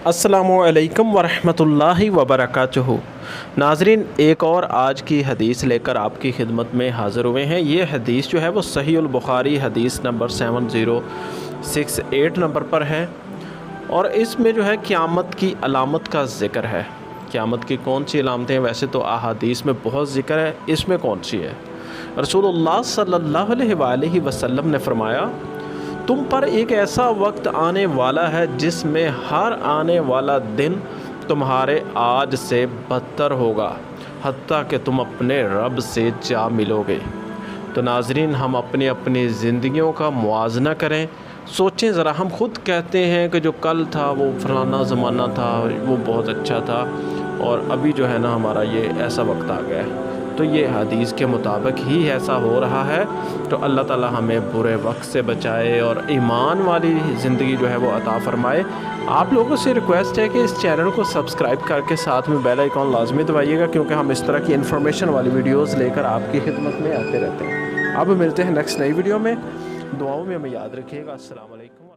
अस्सलामुअलैकुम वरहमतुल्लाहि वबरकातुहू। नाज़रीन, एक और आज की हदीस लेकर आपकी खिदमत में हाज़िर हुए हैं। ये हदीस जो है वो सहीहुल बुखारी हदीस नंबर 7068 नंबर पर है और इसमें जो है क़यामत की अलामत का ज़िक्र है। क़यामत की कौन सी अलामतें हैं? वैसे तो अहादीस में बहुत ज़िक्र है, इसमें कौन सी है? रसूलुल्लाह सल्लल्लाहु अलैहि वसल्लम ने फरमाया, तुम पर एक ऐसा वक्त आने वाला है जिसमें हर आने वाला दिन तुम्हारे आज से बदतर होगा, हत्ता कि तुम अपने रब से जा मिलोगे। तो नाज़रीन, हम अपनी अपनी ज़िंदगियों का मुआजना करें, सोचें ज़रा। हम ख़ुद कहते हैं कि जो कल था वो फलाना ज़माना था, वो बहुत अच्छा था, और अभी जो है ना हमारा ये ऐसा वक्त आ गया है। तो ये हदीस के मुताबिक ही ऐसा हो रहा है। तो अल्लाह ताला हमें बुरे वक्त से बचाए और ईमान वाली ज़िंदगी जो है वो अता फ़रमाए। आप लोगों से रिक्वेस्ट है कि इस चैनल को सब्सक्राइब करके साथ में बेल आइकॉन लाजमी दबाइएगा, क्योंकि हम इस तरह की इन्फॉर्मेशन वाली वीडियोज़ लेकर आपकी खिदमत में आते रहते हैं। अब मिलते हैं नेक्स्ट नई वीडियो में। दुआओं में हमें याद रखिएगा। अस्सलाम वालेकुम।